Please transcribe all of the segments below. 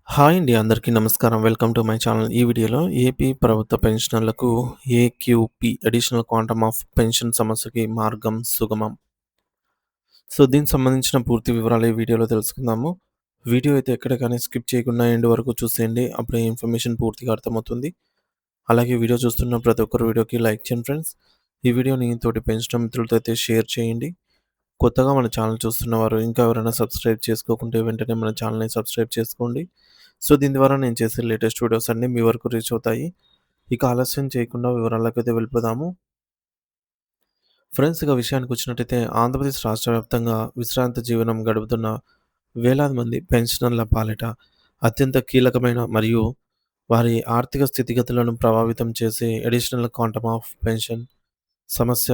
Hi అండి. అందరికీ నమస్కారం. Welcome to my channel. ఈ వీడియోలో ఏపీ ప్రభుత్వ పెన్షనర్లకు AQP additional quantum of pension సమస్యకి మార్గం సుగమం. దీనికి సంబంధించిన పూర్తి వివరాలు ఈ వీడియోలో తెలుసుకుందాము. వీడియో అయితే ఎక్కడ కానీ స్కిప్ చేయకుండా ఎండ్ వరకు చూసేయండి. అప్పుడే ఇన్ఫర్మేషన్ పూర్తిగా అర్థమవుతుంది. అలాగే వీడియో చూస్తున్న ప్రతి ఒక్కరు వీడియోకి లైక్ చేయండి ఫ్రెండ్స్. ఈ వీడియోని తోటి పెన్షన్ మిత్రులతో అయితే షేర్ చేయండి. కొత్తగా మన ఛానల్ చూస్తున్నవారు ఇంకా ఎవరైనా సబ్స్క్రైబ్ చేసుకోకుంటే వెంటనే మన ఛానల్‌ని సబ్స్క్రైబ్ చేసుకోండి. దీని ద్వారా నేను చేసే లేటెస్ట్ వీడియోస్ అన్నీ మీ వరకు రీచ్ అవుతాయి. ఇక ఆలస్యం చేయకుండా వివరాలకైతే వెళ్ళిపోదాము. ఫ్రెండ్స్, ఇక విషయానికొచ్చినట్టయితే ఆంధ్రప్రదేశ్ రాష్ట్ర వ్యాప్తంగా విశ్రాంతి జీవనం గడుపుతున్న వేలాది మంది పెన్షనర్ల పాలిట అత్యంత కీలకమైన మరియు వారి ఆర్థిక స్థితిగతులను ప్రభావితం చేసే అడిషనల్ క్వాంటమ్ ఆఫ్ పెన్షన్ సమస్య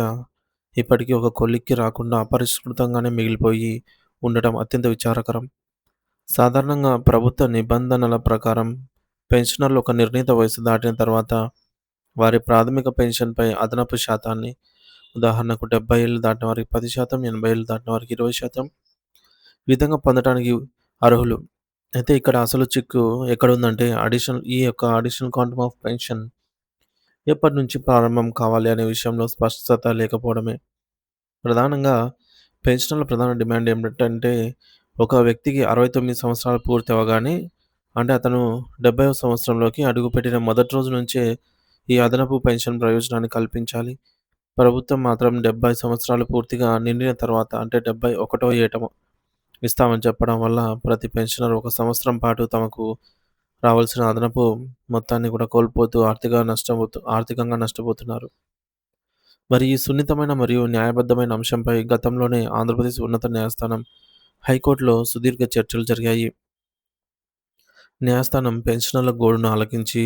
ఇప్పటికీ ఒక కొలిక్కి రాకుండా అపరిష్కృతంగానే మిగిలిపోయి ఉండటం అత్యంత విచారకరం. సాధారణంగా ప్రభుత్వ నిబంధనల ప్రకారం పెన్షనర్లు ఒక నిర్ణీత వయసు దాటిన తర్వాత వారి ప్రాథమిక పెన్షన్‌పై అదనపు శాతాన్ని, ఉదాహరణకు 70 ఏళ్లు దాటిన వారికి 10%, 80 ఏళ్లు దాటిన వారికి 20% ఈ విధంగా పొందటానికి అర్హులు. అయితే ఇక్కడ అసలు చిక్కు ఎక్కడుందంటే ఈ యొక్క అడిషనల్ క్వాంటమ్ ఆఫ్ పెన్షన్ ఎప్పటినుంచి ప్రారంభం కావాలి అనే విషయంలో స్పష్టత లేకపోవడమే. ప్రధానంగా పెన్షనర్ల ప్రధాన డిమాండ్ ఏమిటంటే, ఒక వ్యక్తికి 69 సంవత్సరాలు పూర్తి అవ్వగానే, అంటే అతను 70వ సంవత్సరంలోకి అడుగుపెట్టిన మొదటి రోజు నుంచే ఈ అదనపు పెన్షన్ ప్రయోజనాన్ని కల్పించాలి. ప్రభుత్వం మాత్రం 70 సంవత్సరాలు పూర్తిగా నిండిన తర్వాత, అంటే 71వ ఏట ఇస్తామని చెప్పడం వల్ల ప్రతి పెన్షనర్ ఒక సంవత్సరం పాటు తమకు రావాల్సిన అదనపు మొత్తాన్ని కూడా కోల్పోతూ ఆర్థికంగా నష్టపోతున్నారు. మరి ఈ సున్నితమైన మరియు న్యాయబద్ధమైన అంశంపై గతంలోనే ఆంధ్రప్రదేశ్ ఉన్నత న్యాయస్థానం, హైకోర్టులో సుదీర్ఘ చర్చలు జరిగాయి. న్యాయస్థానం పెన్షనర్ల గోడును ఆలకించి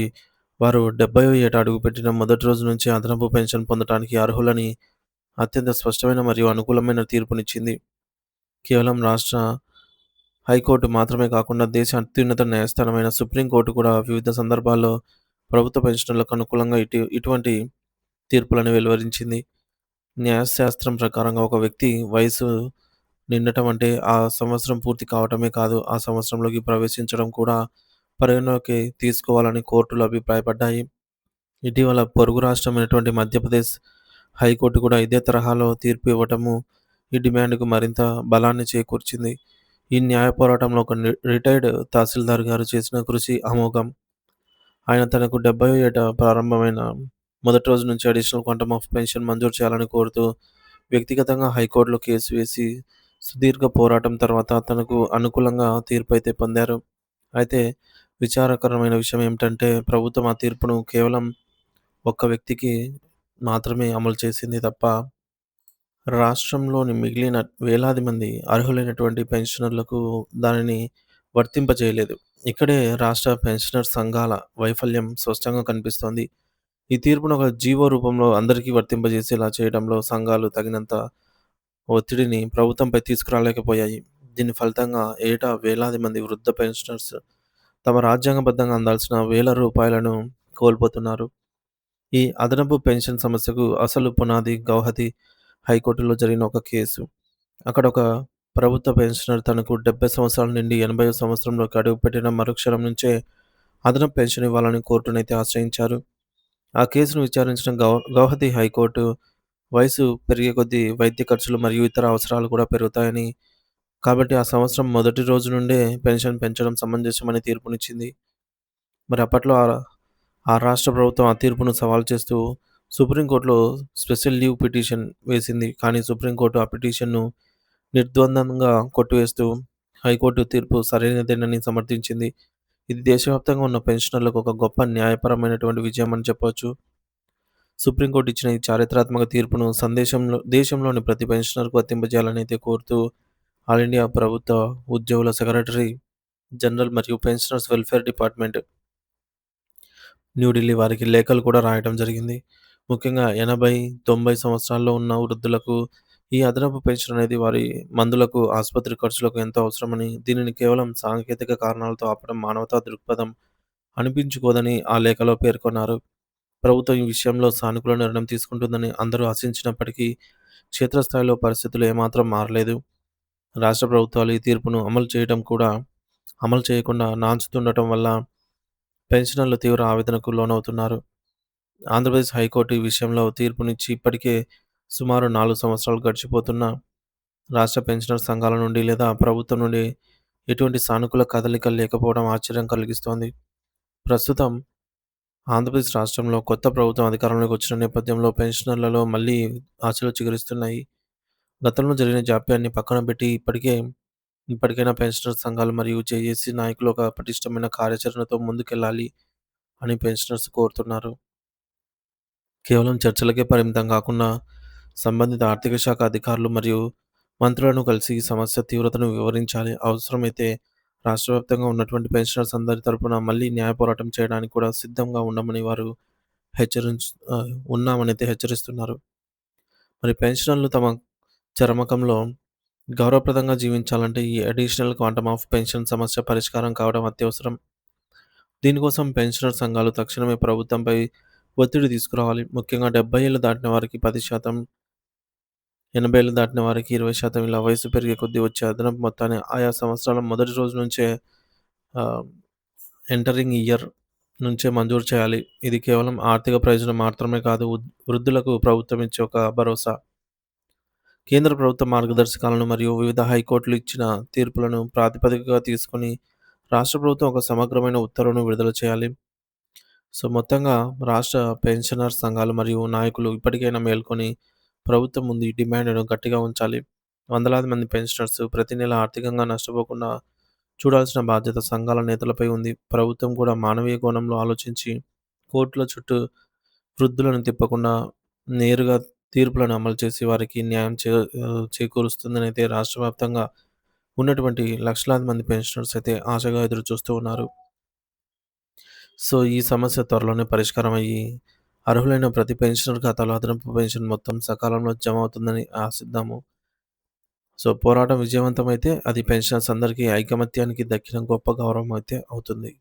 వారు 70వ ఏట అడుగుపెట్టిన మొదటి రోజు నుంచి అదనపు పెన్షన్ పొందడానికి అర్హులని అత్యంత స్పష్టమైన మరియు అనుకూలమైన తీర్పునిచ్చింది. కేవలం రాష్ట్ర హైకోర్టు మాత్రమే కాకుండా దేశ అత్యున్నత న్యాయస్థానమైన సుప్రీంకోర్టు కూడా వివిధ సందర్భాల్లో ప్రభుత్వ పెన్షనర్లకు అనుకూలంగా ఇటువంటి తీర్పులను వెలువరించింది. న్యాయశాస్త్రం ప్రకారంగా ఒక వ్యక్తి వయసు నిండటం అంటే ఆ సంవత్సరం పూర్తి కావటమే కాదు, ఆ సంవత్సరంలోకి ప్రవేశించడం కూడా పరిగణలోకి తీసుకోవాలని కోర్టులు అభిప్రాయపడ్డాయి. ఇటీవల పొరుగు రాష్ట్రమైనటువంటి మధ్యప్రదేశ్ హైకోర్టు కూడా ఇదే తరహాలో తీర్పు ఇవ్వటము ఈ డిమాండ్‌కు మరింత బలాన్ని చేకూర్చింది. ఈ న్యాయ పోరాటంలో ఒక రిటైర్డ్ తహసీల్దార్ గారు చేసిన కృషి అమోఘం. ఆయన తనకు 70వ ఏట ప్రారంభమైన మొదటి రోజు నుంచి అడిషనల్ క్వాంటమ్ ఆఫ్ పెన్షన్ మంజూరు చేయాలని కోరుతూ వ్యక్తిగతంగా హైకోర్టులో కేసు వేసి సుదీర్ఘ పోరాటం తర్వాత తనకు అనుకూలంగా తీర్పయితే పొందారు. అయితే విచారకరమైన విషయం ఏమిటంటే, ప్రభుత్వం ఆ తీర్పును కేవలం ఒక్క వ్యక్తికి మాత్రమే అమలు చేసింది తప్ప రాష్ట్రంలోని మిగిలిన వేలాది మంది అర్హులైనటువంటి పెన్షనర్లకు దానిని వర్తింపజేయలేదు. ఇక్కడే రాష్ట్ర పెన్షనర్ సంఘాల వైఫల్యం స్పష్టంగా కనిపిస్తోంది. ఈ తీర్పును ఒక జీవో రూపంలో అందరికీ వర్తింపజేసేలా చేయడంలో సంఘాలు తగినంత ఒత్తిడిని ప్రభుత్వంపై తీసుకురాలేకపోయాయి. దీని ఫలితంగా ఏటా వేలాది మంది వృద్ధ పెన్షనర్స్ తమ రాజ్యాంగబద్ధంగా అందాల్సిన వేల రూపాయలను కోల్పోతున్నారు. ఈ అదనపు పెన్షన్ సమస్యకు అసలు పునాది గౌహతి హైకోర్టులో జరిగిన ఒక కేసు. అక్కడ ఒక ప్రభుత్వ పెన్షనర్ తనకు 70 సంవత్సరాల నుండి 80వ సంవత్సరంలోకి అడుగుపెట్టిన మరుక్షణం నుంచే అదనపు పెన్షన్ ఇవ్వాలని కోర్టునైతే ఆశ్రయించారు. ఆ కేసును విచారించిన గౌహతి హైకోర్టు వయసు పెరిగే కొద్దీ వైద్య ఖర్చులు మరియు ఇతర అవసరాలు కూడా పెరుగుతాయని, కాబట్టి ఆ సంవత్సరం మొదటి రోజు నుండే పెన్షన్ పెంచడం సమంజసమని తీర్పునిచ్చింది. మరి అప్పట్లో ఆ రాష్ట్ర ప్రభుత్వం ఆ తీర్పును సవాల్ చేస్తూ సుప్రీంకోర్టులో స్పెషల్ లీవ్ పిటిషన్ వేసింది. కానీ సుప్రీంకోర్టు ఆ పిటిషన్‌ను నిర్ద్వందంగా కొట్టివేస్తూ హైకోర్టు తీర్పు సరైనదేనని సమర్థించింది. ఇది దేశవ్యాప్తంగా ఉన్న పెన్షనర్లకు ఒక గొప్ప న్యాయపరమైనటువంటి విజయం అని చెప్పొచ్చు. సుప్రీంకోర్టు ఇచ్చిన ఈ చారిత్రాత్మక తీర్పును దేశంలోని ప్రతి పెన్షనర్‌కు వర్తింపజేయాలని అయితే కోరుతూ ఆల్ ఇండియా ప్రభుత్వ ఉద్యోగుల సెక్రటరీ జనరల్ మరియు పెన్షనర్స్ వెల్ఫేర్ డిపార్ట్మెంట్ న్యూఢిల్లీ వారికి లేఖలు కూడా రాయడం జరిగింది. ముఖ్యంగా 80, 90 సంవత్సరాల్లో ఉన్న వృద్ధులకు ఈ అదనపు పెన్షన్ అనేది వారి మందులకు, ఆసుపత్రి ఖర్చులకు ఎంతో అవసరమని, దీనిని కేవలం సాంకేతిక కారణాలతో ఆపడం మానవతా దృక్పథం అనిపించుకోదని ఆ లేఖలో పేర్కొన్నారు. ప్రభుత్వం ఈ విషయంలో సానుకూల నిర్ణయం తీసుకుంటుందని అందరూ ఆశించినప్పటికీ క్షేత్రస్థాయిలో పరిస్థితులు ఏమాత్రం మారలేదు. రాష్ట్ర ప్రభుత్వాలు ఈ తీర్పును అమలు చేయడం కూడా అమలు చేయకుండా నాంచుతుండటం వల్ల పెన్షనర్లు తీవ్ర ఆవేదనకు లోనవుతున్నారు. ఆంధ్రప్రదేశ్ హైకోర్టు ఈ విషయంలో తీర్పునిచ్చి ఇప్పటికే సుమారు 4 సంవత్సరాలు గడిచిపోతున్నా రాష్ట్ర పెన్షనర్ సంఘాల నుండి లేదా ప్రభుత్వం నుండి ఎటువంటి సానుకూల కదలికలు లేకపోవడం ఆశ్చర్యం కలిగిస్తోంది. ప్రస్తుతం ఆంధ్రప్రదేశ్ రాష్ట్రంలో కొత్త ప్రభుత్వం అధికారంలోకి వచ్చిన నేపథ్యంలో పెన్షనర్లలో మళ్ళీ ఆశలు చిగురిస్తున్నాయి. గతంలో జరిగిన జాప్యాన్ని పక్కన పెట్టి ఇప్పటికైనా పెన్షనర్ సంఘాలు మరియు జేఏసీ నాయకులు ఒక పటిష్టమైన కార్యాచరణతో ముందుకెళ్లాలి అని పెన్షనర్స్ కోరుతున్నారు. కేవలం చర్చలకే పరిమితం కాకుండా సంబంధిత ఆర్థిక శాఖ అధికారులు మరియు మంత్రులను కలిసి ఈ సమస్య తీవ్రతను వివరించాలి. అవసరమైతే రాష్ట్ర వ్యాప్తంగా ఉన్నటువంటి పెన్షనర్స్ అందరి తరపున మళ్ళీ న్యాయ పోరాటం చేయడానికి కూడా సిద్ధంగా ఉండమని వారు ఉన్నామనైతే హెచ్చరిస్తున్నారు. మరి పెన్షనర్లు తమ చరమకంలో గౌరవప్రదంగా జీవించాలంటే ఈ అడిషనల్ క్వాంటమ్ ఆఫ్ పెన్షన్ సమస్య పరిష్కారం కావడం అత్యవసరం. దీనికోసం పెన్షనర్ సంఘాలు తక్షణమే ప్రభుత్వంపై ఒత్తిడి తీసుకురావాలి. ముఖ్యంగా 70 ఏళ్లు దాటిన వారికి 10%, 80 ఏళ్లు దాటిన వారికి 20% ఇలా వయసు పెరిగే కొద్దీ వచ్చే అదనపు మొత్తాన్ని ఆయా సంవత్సరాల మొదటి రోజు నుంచే ఆహ్, ఎంటరింగ్ ఇయర్ నుంచే మంజూరు చేయాలి. ఇది కేవలం ఆర్థిక ప్రయోజనం మాత్రమే కాదు, వృద్ధులకు ప్రభుత్వం ఇచ్చే ఒక భరోసా. కేంద్ర ప్రభుత్వ మార్గదర్శకాలను మరియు వివిధ హైకోర్టులు ఇచ్చిన తీర్పులను ప్రాతిపదికగా తీసుకొని రాష్ట్ర ప్రభుత్వం ఒక సమగ్రమైన ఉత్తర్వును విడుదల చేయాలి. సో, మొత్తంగా రాష్ట్ర పెన్షనర్ సంఘాలు మరియు నాయకులు ఇప్పటికైనా మేల్కొని ప్రభుత్వం ముందు ఈ డిమాండ్‌ను గట్టిగా ఉంచాలి. వందలాది మంది పెన్షనర్స్ ప్రతి నెల ఆర్థికంగా నష్టపోకుండా చూడాల్సిన బాధ్యత సంఘాల నేతలపై ఉంది. ప్రభుత్వం కూడా మానవీయ కోణంలో ఆలోచించి కోర్టుల చుట్టూ వృద్ధులను తిప్పకుండా నేరుగా తీర్పులను అమలు చేసి వారికి న్యాయం చేకూరుస్తుందనైతే రాష్ట్ర వ్యాప్తంగా ఉన్నటువంటి లక్షలాది మంది పెన్షనర్స్ అయితే ఆశగా ఎదురు చూస్తూ ఉన్నారు. సో, ఈ సమస్య త్వరలోనే పరిష్కారం అయ్యి, అర్హులైన ప్రతి పెన్షనర్ ఖాతాలో అదనపు పెన్షన్ మొత్తం సకాలంలో జమ అవుతుందని ఆశిద్దాము. సో, పోరాటం విజయవంతమైతే అది పెన్షనర్స్ అందరికీ ఐకమత్యానికి దక్కిన గొప్ప గౌరవం అయితే అవుతుంది.